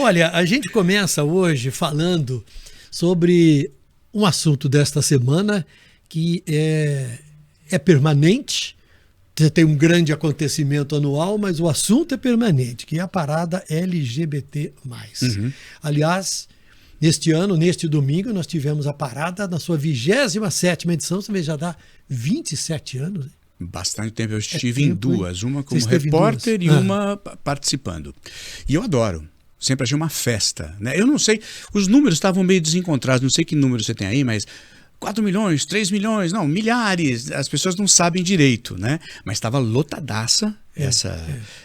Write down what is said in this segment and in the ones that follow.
Olha, a gente começa hoje falando sobre um assunto desta semana que é permanente. Tem um grande acontecimento anual, mas o assunto é permanente, que é a parada LGBT+. Uhum. Aliás, neste ano, neste domingo, nós tivemos a parada na sua 27ª edição, você vê, já dá 27 anos. Né? Bastante tempo. Eu estive em duas, uma como Você repórter e uma participando. E eu adoro. Sempre achei uma festa, né? Eu não sei, os números estavam meio desencontrados, não sei que número você tem aí, mas 4 milhões, 3 milhões, não, milhares, as pessoas não sabem direito, né? Mas estava lotadaça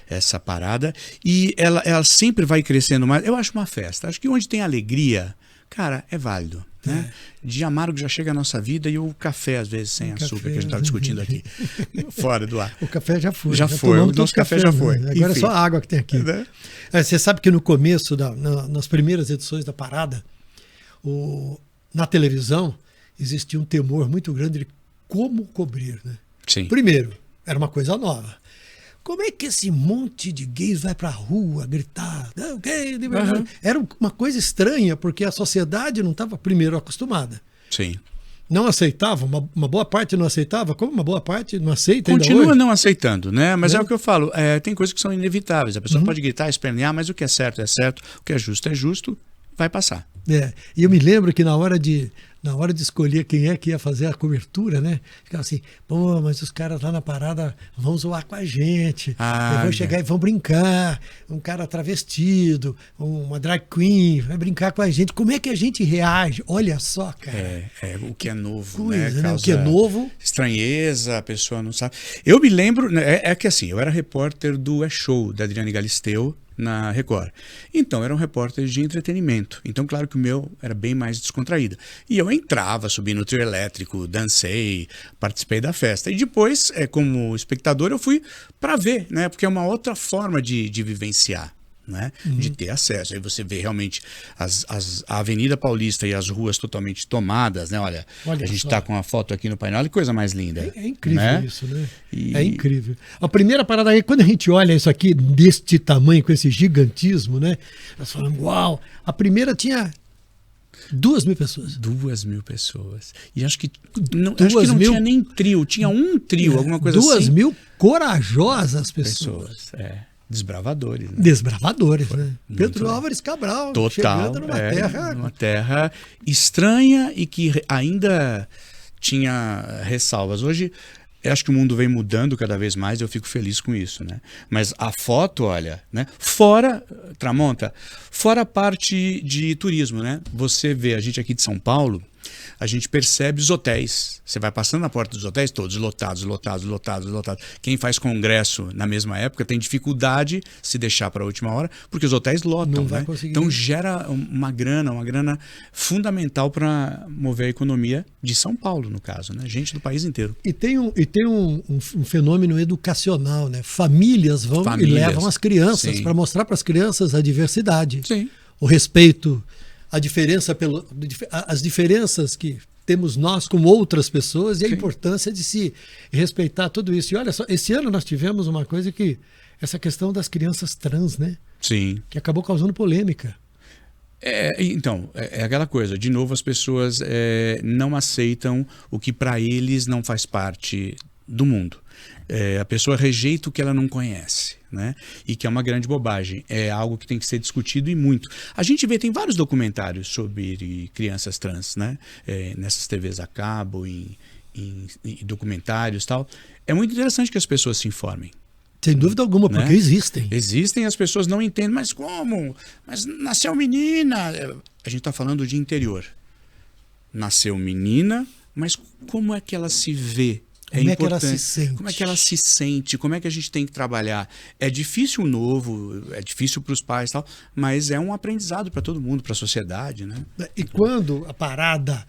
essa parada e ela sempre vai crescendo mais. Eu acho uma festa, acho que onde tem alegria, cara, é válido. Né? De amargo já chega a nossa vida e o café, às vezes, sem açúcar, que a gente estava discutindo aqui, fora do ar. O café já foi. Já foi, o nosso café já foi. Agora é só a água que tem aqui. Né? Você sabe que no começo, nas primeiras edições da parada, na televisão, existia um temor muito grande de como cobrir. Né? Sim. Primeiro, era uma coisa nova. Como é que esse monte de gays vai pra rua gritar? Não, gay, liberdade. Uhum. Era uma coisa estranha, porque a sociedade não estava, primeiro, acostumada. Sim. Não aceitava, uma boa parte não aceitava, como uma boa parte não aceita ainda Continua hoje. Não aceitando, né? Mas é o que eu falo, tem coisas que são inevitáveis. A pessoa pode gritar, espernear, mas o que é certo, o que é justo, vai passar. E eu me lembro que na hora de escolher quem é que ia fazer a cobertura, né? Ficava assim, pô, mas os caras lá na parada vão zoar com a gente, vão chegar e vão brincar, um cara travestido, uma drag queen, vai brincar com a gente. Como é que a gente reage? Olha só, cara. O que é novo, coisa, né? O que é novo. Estranheza, a pessoa não sabe. Eu me lembro, que assim, eu era repórter do Show, da Adriane Galisteu, na Record. Então, era um repórter de entretenimento. Então, claro que o meu era bem mais descontraído. E eu entrava, subi no trio elétrico, dancei, participei da festa. E depois, como espectador, eu fui para ver, né? Porque é uma outra forma de vivenciar. Né? De ter acesso. Aí você vê realmente a Avenida Paulista e as ruas totalmente tomadas, né? Olha a gente está com a foto aqui no painel, olha que coisa mais linda. É incrível, né? Isso, né? E... É incrível. A primeira parada aí, quando a gente olha isso aqui deste tamanho, com esse gigantismo, né? Nós falamos, uau! A primeira tinha 2.000 pessoas. 2.000 pessoas. E acho que não tinha nem trio, tinha um trio, alguma coisa 2.000 corajosas pessoas. Desbravadores. Né? Desbravadores, né? Pedro Álvares Cabral, chegando numa terra estranha e que ainda tinha ressalvas. Hoje, eu acho que o mundo vem mudando cada vez mais e eu fico feliz com isso, né? Mas a foto, olha, né? Fora a parte de turismo, né? Você vê a gente aqui de São Paulo, a gente percebe os hotéis. Você vai passando na porta dos hotéis, todos lotados. Quem faz congresso na mesma época tem dificuldade se deixar para a última hora, porque os hotéis lotam, né? Então gera uma grana fundamental para mover a economia de São Paulo, no caso, né? Gente do país inteiro. E tem um fenômeno educacional, né? Famílias vão e levam as crianças para mostrar para as crianças a diversidade, o respeito, as diferenças que temos nós com outras pessoas e a importância de se respeitar tudo isso. E olha só, esse ano nós tivemos uma coisa essa questão das crianças trans, né? Sim. Que acabou causando polêmica. Então, aquela coisa, de novo as pessoas não aceitam o que para eles não faz parte do mundo. A pessoa rejeita o que ela não conhece, né? E que é uma grande bobagem. É algo que tem que ser discutido e muito. A gente tem vários documentários sobre crianças trans, né? Nessas TVs a cabo, em documentários e tal. É muito interessante que as pessoas se informem. Sem dúvida alguma, porque existem. Existem, as pessoas não entendem. Mas como? Mas nasceu menina. A gente está falando de interior. Nasceu menina, mas como é que ela se vê? Como é que ela se sente? Como é que ela se sente? Como é que a gente tem que trabalhar? É difícil o novo, é difícil para os pais e tal, mas é um aprendizado para todo mundo, para a sociedade, né? E quando a parada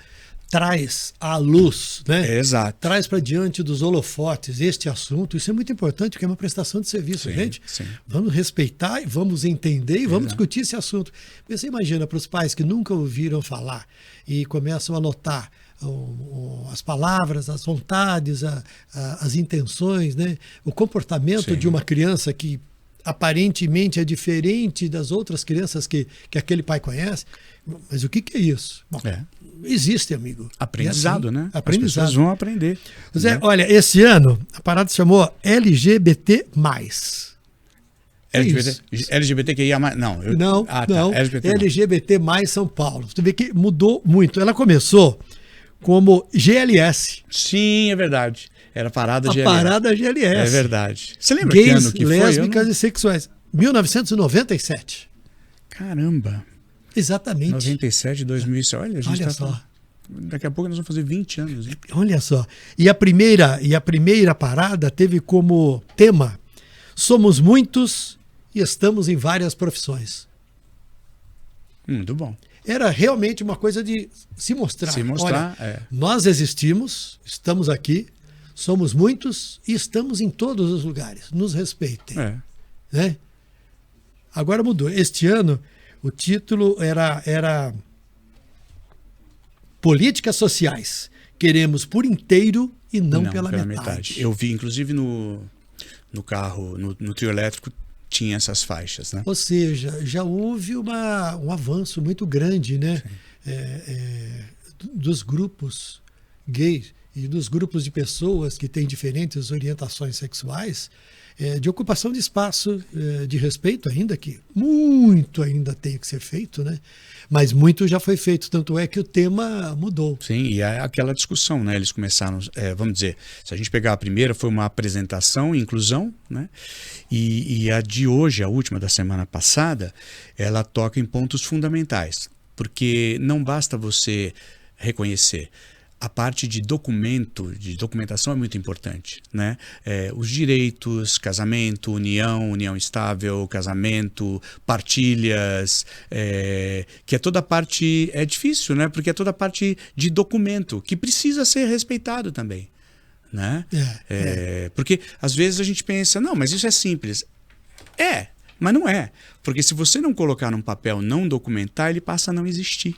traz à luz, né? Exato. Traz para diante dos holofotes este assunto, isso é muito importante, porque é uma prestação de serviço, gente. Vamos respeitar, vamos entender e vamos discutir esse assunto. Você imagina para os pais que nunca ouviram falar e começam a notar as palavras, as vontades, as intenções, né? O comportamento de uma criança que aparentemente é diferente das outras crianças que aquele pai conhece. Mas o que é isso? Bom, existe, amigo. Aprendizado, assim, né? Aprendizado. As pessoas vão aprender. Zé, né? Olha, esse ano a parada se chamou LGBT+. LGBTQIA+. Não. Não. LGBT+. LGBT+ São Paulo. Você vê que mudou muito. Ela começou como GLS. Sim, é verdade. Era parada GLS. Parada GLS. É verdade. Você lembra Gays, que ano que lésbicas foi? e sexuais. 1997. Caramba. Exatamente. 97, 2000. Olha, a gente olha só. Daqui a pouco nós vamos fazer 20 anos. Hein? Olha só. E a primeira parada teve como tema: somos muitos e estamos em várias profissões. Muito bom. Era realmente uma coisa de se mostrar. Se mostrar, olha, nós existimos, estamos aqui, somos muitos e estamos em todos os lugares. Nos respeitem. Né? Agora mudou. Este ano, o título era Políticas Sociais. Queremos por inteiro e não pela metade. Eu vi, inclusive, no carro, no trio elétrico, tinha essas faixas, né? Ou seja, já houve um avanço muito grande, né? Dos grupos gays e dos grupos de pessoas que têm diferentes orientações sexuais, de ocupação de espaço, de respeito ainda, que muito ainda tem que ser feito, né? Mas muito já foi feito, tanto é que o tema mudou. Sim, e é aquela discussão, né? Eles começaram, vamos dizer, se a gente pegar a primeira, foi uma apresentação e inclusão, né? E a de hoje, a última da semana passada, ela toca em pontos fundamentais, porque não basta você reconhecer. A parte de documentação é muito importante, né? Os direitos, casamento, união estável, casamento, partilhas, que é toda a parte, é difícil, né? Porque é toda a parte de documento que precisa ser respeitado também, né? Porque às vezes a gente pensa, não, mas isso é simples. Mas não é, porque se você não colocar num papel, não documentar, ele passa a não existir.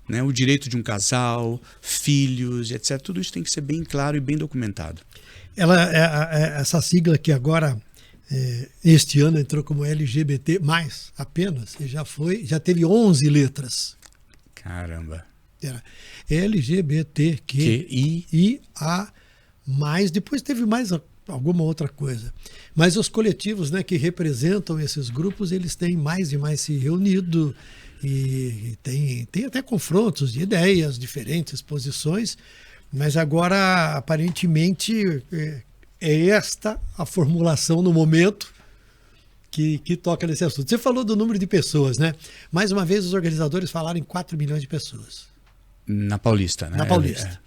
Né, o direito de um casal, filhos, etc. Tudo isso tem que ser bem claro e bem documentado. Essa sigla que agora, este ano, entrou como LGBT+, apenas, e já teve 11 letras. Caramba. Era LGBTQIA+, depois teve mais alguma outra coisa. Mas os coletivos, né, que representam esses grupos, eles têm mais e mais se reunido. E tem até confrontos de ideias, diferentes posições, mas agora aparentemente é esta a formulação no momento que toca nesse assunto. Você falou do número de pessoas, né? Mais uma vez os organizadores falaram em 4 milhões de pessoas. Na Paulista, né? Na Paulista.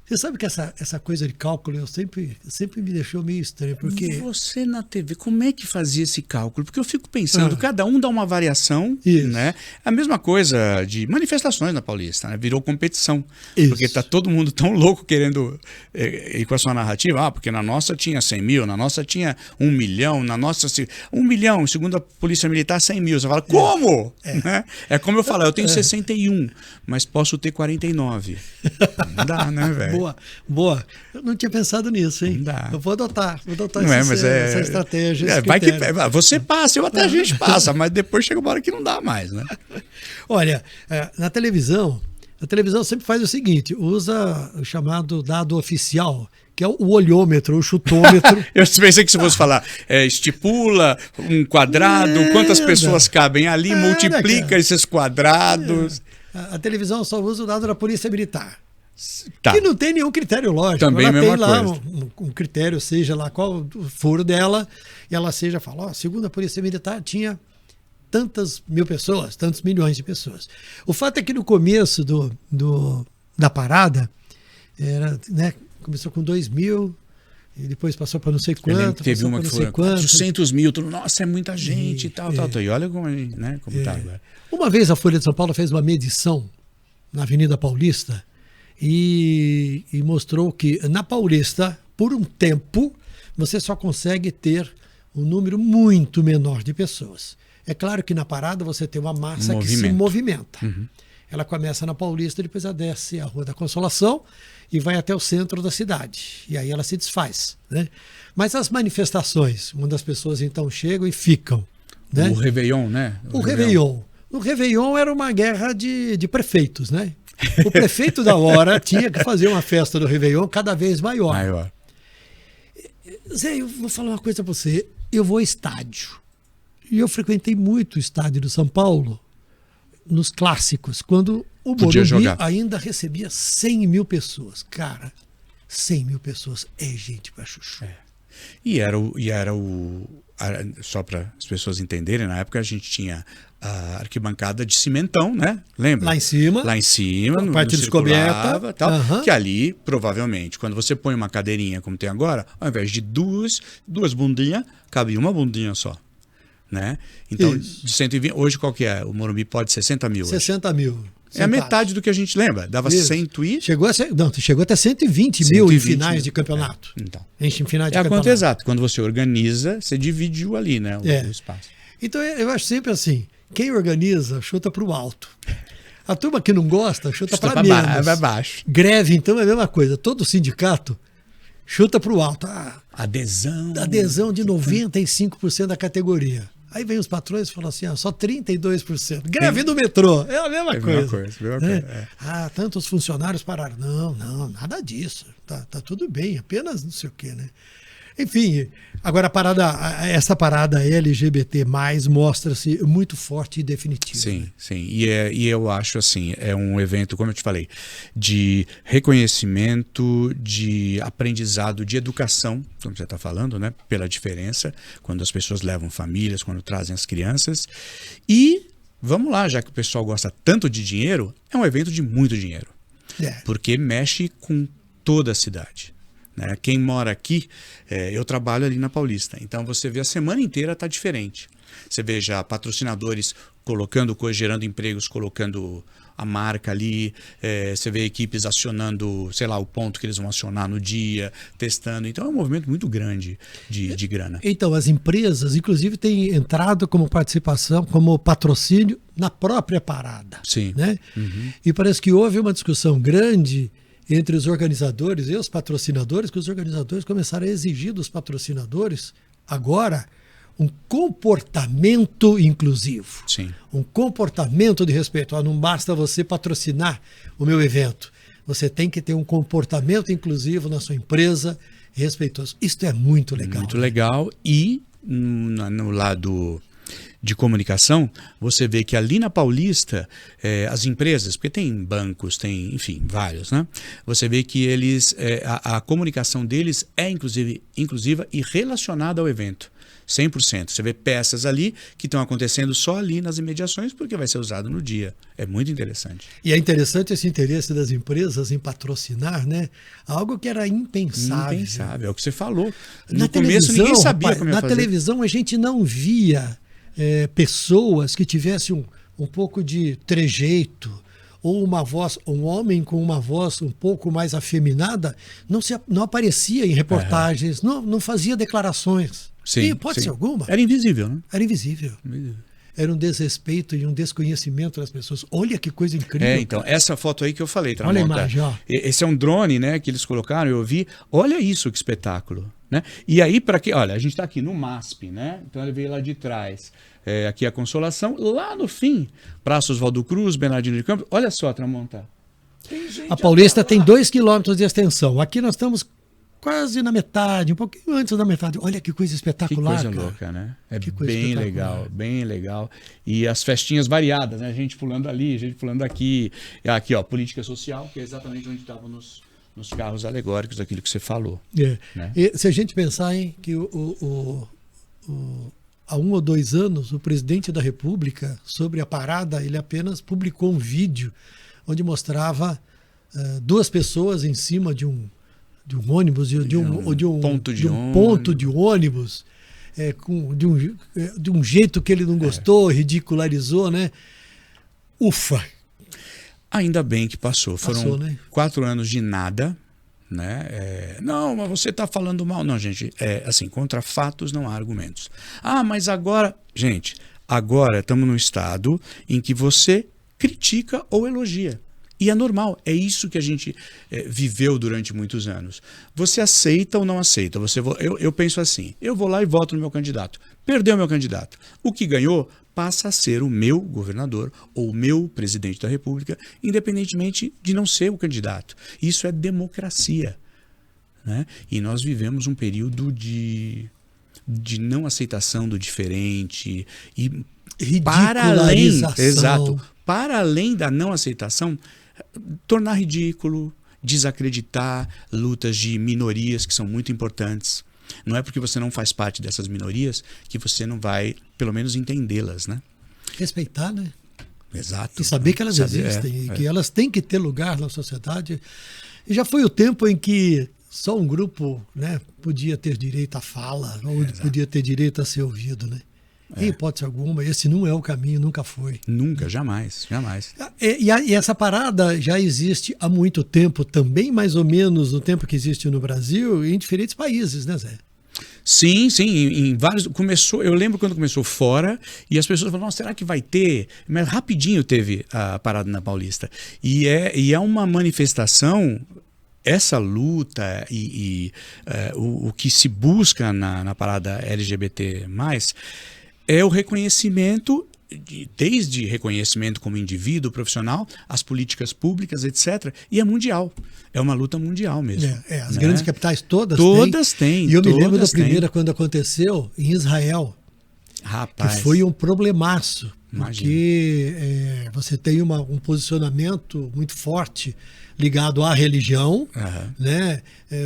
Você sabe que essa coisa de cálculo sempre me deixou meio estranho, porque... Você na TV, como é que fazia esse cálculo? Porque eu fico pensando, cada um dá uma variação, né? A mesma coisa de manifestações na Paulista, né? Virou competição. Isso. Porque tá todo mundo tão louco querendo ir com a sua narrativa. Porque na nossa tinha 100 mil, na nossa tinha 1 milhão, na nossa... 1 milhão, segundo a Polícia Militar, 100 mil. Você fala, como? Né? É como eu falo, eu tenho 61, mas posso ter 49. Não dá, né, velho? Boa. Eu não tinha pensado nisso, hein? Não dá. Eu vou adotar essa estratégia. Você passa, até a gente passa, mas depois chega uma hora que não dá mais, né? Olha, na televisão, a televisão sempre faz o seguinte, usa o chamado dado oficial, que é o olhômetro, o chutômetro. Eu pensei que você fosse falar, estipula um quadrado, quantas pessoas cabem ali, multiplica esses quadrados. A televisão só usa o dado da Polícia Militar. Tá. Que não tem nenhum critério lógico. Também ela tem lá coisa. Um critério, seja lá qual for dela, e ela fala, segundo a Polícia Militar, tinha tantas mil pessoas, tantos milhões de pessoas. O fato é que no começo da parada, né, começou com 2 mil, e depois passou para não sei quanto. Teve uma que foi 400 mil, nossa, é muita gente e tal. E olha como, né, como tá agora. Uma vez a Folha de São Paulo fez uma medição na Avenida Paulista, e mostrou que na Paulista, por um tempo, você só consegue ter um número muito menor de pessoas. É claro que na parada você tem uma massa que se movimenta. Ela começa na Paulista, depois ela desce a Rua da Consolação e vai até o centro da cidade. E aí ela se desfaz, né? Mas as manifestações, onde as pessoas então chegam e ficam, né? O Réveillon, né? O Réveillon. O Réveillon era uma guerra de prefeitos, né? O prefeito da hora tinha que fazer uma festa do Réveillon cada vez maior. Zé, eu vou falar uma coisa para você. Eu vou ao estádio. E eu frequentei muito o estádio do São Paulo, nos clássicos, quando o Morumbi ainda recebia 100 mil pessoas. Cara, 100 mil pessoas é gente pra chuchu. Só para as pessoas entenderem, na época a gente tinha a arquibancada de cimentão, né? Lembra? Lá em cima. No parte descoberta. Tal, que ali, provavelmente, quando você põe uma cadeirinha como tem agora, ao invés de duas bundinhas, cabia uma bundinha só. Né? Então, de 120, hoje qual que é? O Morumbi pode 60 mil. 60 mil. É a metade do que a gente lembra. Dava 100 e... Chegou até 120 mil em finais de campeonato. Então. Enche em finais de campeonato. Quanto exato. Quando você organiza, você dividiu ali, né, o espaço. Então, eu acho sempre assim, quem organiza, chuta para o alto. A turma que não gosta, chuta para menos. Para baixo. Greve, então, é a mesma coisa. Todo sindicato chuta para o alto. Adesão de 95% da categoria. Aí vem os patrões e falam assim, só 32%. Greve do metrô, é a mesma coisa. Tantos funcionários pararam. Não, nada disso. Tá tudo bem, apenas não sei o quê, né? Enfim, agora essa parada LGBT+, mostra-se muito forte e definitiva. Sim. E eu acho assim, é um evento, como eu te falei, de reconhecimento, de aprendizado, de educação, como você está falando, né? Pela diferença, quando as pessoas levam famílias, quando trazem as crianças. E, vamos lá, já que o pessoal gosta tanto de dinheiro, é um evento de muito dinheiro. Porque mexe com toda a cidade. Né? Quem mora aqui, eu trabalho ali na Paulista, então você vê a semana inteira está diferente. Você vê já patrocinadores colocando coisas, gerando empregos, colocando a marca ali, você vê equipes acionando, sei lá, o ponto que eles vão acionar no dia, testando. Então é um movimento muito grande de grana. Então as empresas, inclusive, têm entrado como participação, como patrocínio na própria parada. Sim. Né? E parece que houve uma discussão grande entre os organizadores e os patrocinadores, que os organizadores começaram a exigir dos patrocinadores agora um comportamento inclusivo. Sim. Um comportamento de respeito. Não basta você patrocinar o meu evento. Você tem que ter um comportamento inclusivo na sua empresa, respeitoso. Isso é muito legal. Muito legal. E no lado de comunicação, você vê que ali na Paulista, as empresas, porque tem bancos, tem, enfim, vários, né? Você vê que eles, a comunicação deles é inclusiva e relacionada ao evento. 100%. Você vê peças ali que estão acontecendo só ali nas imediações porque vai ser usado no dia. É muito interessante. E é interessante esse interesse das empresas em patrocinar, né? Algo que era impensável. Impensável, é o que você falou. No começo ninguém sabia como ia fazer. Na televisão a gente não via pessoas que tivessem um pouco de trejeito ou uma voz, um homem com uma voz um pouco mais afeminada, não aparecia em reportagens, não fazia declarações. Sim, em hipótese alguma. Era invisível, né? Era invisível. Era um desrespeito e um desconhecimento das pessoas. Olha que coisa incrível. Então, essa foto aí que eu falei, Olha a imagem, ó. Esse é um drone, né, que eles colocaram, eu vi. Olha isso, que espetáculo, né? E aí, para que, olha, a gente está aqui no MASP, né? Então ele veio lá de trás. Aqui a Consolação, lá no fim, Praça Oswaldo Cruz, Bernardino de Campos. Olha só, Tramonta. A Paulista tem 2 quilômetros de extensão. Aqui nós estamos quase na metade, um pouquinho antes da metade. Olha que coisa espetacular. Que coisa louca, né? É bem legal, bem legal. E as festinhas variadas, né? Gente pulando ali, gente pulando aqui. Aqui, ó, política social, que é exatamente onde estavam nos carros alegóricos, daquilo que você falou. Né? E se a gente pensar que há 1 ou 2 anos, o presidente da República, sobre a parada, ele apenas publicou um vídeo onde mostrava 2 pessoas em cima de um ônibus, de um ponto de ônibus, de um jeito que ele não gostou, ridicularizou, né? Ufa! Ainda bem que passou. Foram 4 anos de nada, né? Não, mas você está falando mal. Não, gente, assim, contra fatos não há argumentos. Mas agora, gente, agora estamos num estado em que você critica ou elogia. E é normal, é isso que a gente viveu durante muitos anos. Você aceita ou não aceita? Eu penso assim, eu vou lá e voto no meu candidato. Perdeu o meu candidato. O que ganhou passa a ser o meu governador ou o meu presidente da República, independentemente de não ser o candidato. Isso é democracia, né? E nós vivemos um período de não aceitação do diferente e para além da não aceitação, tornar ridículo, desacreditar lutas de minorias que são muito importantes. Não é porque você não faz parte dessas minorias que você não vai, pelo menos, entendê-las, né? Respeitar, né? Exato. E saber que elas existem e que elas têm que ter lugar na sociedade. E já foi o tempo em que só um grupo, né, podia ter direito à fala, ou podia ter direito a ser ouvido, né? Em hipótese alguma, esse não é o caminho, nunca foi. Nunca, jamais, jamais. E essa parada já existe há muito tempo também, mais ou menos no tempo que existe no Brasil, em diferentes países, né, Zé? Sim, em vários. Começou, eu lembro quando começou fora, e as pessoas falaram, será que vai ter? Mas rapidinho teve a parada na Paulista. E é uma manifestação. Essa luta o que se busca na parada LGBT+, é o reconhecimento, desde reconhecimento como indivíduo, profissional, as políticas públicas, etc. E é mundial. É uma luta mundial mesmo. As grandes capitais todas têm. E eu me lembro da primeira quando aconteceu em Israel. Rapaz. Que foi um problemaço. Imagina. Porque você tem um posicionamento muito forte ligado à religião, né?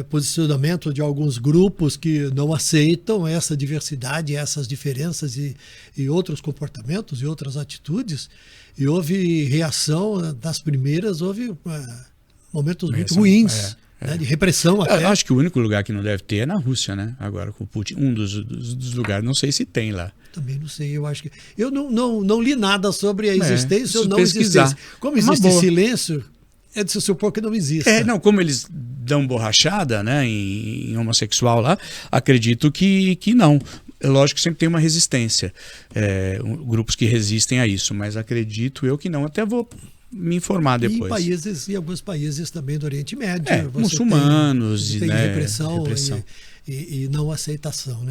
Posicionamento de alguns grupos que não aceitam essa diversidade, essas diferenças e outros comportamentos e outras atitudes. E houve reação das primeiras, houve momentos muito ruins. Né, de repressão até. Eu acho que o único lugar que não deve ter é na Rússia, né? Agora com o Putin. Um dos lugares, não sei se tem lá. Também não sei, eu acho que... Eu não li nada sobre a existência ou não pesquisar. existência. Como existe silêncio, é de se supor que não existe. Como eles dão borrachada, né, em homossexual lá, acredito que não. É lógico que sempre tem uma resistência. Grupos que resistem a isso, mas acredito eu que não. Até vou me informar depois. E alguns países também do Oriente Médio. Muçulmanos. Tem repressão. E não aceitação, né?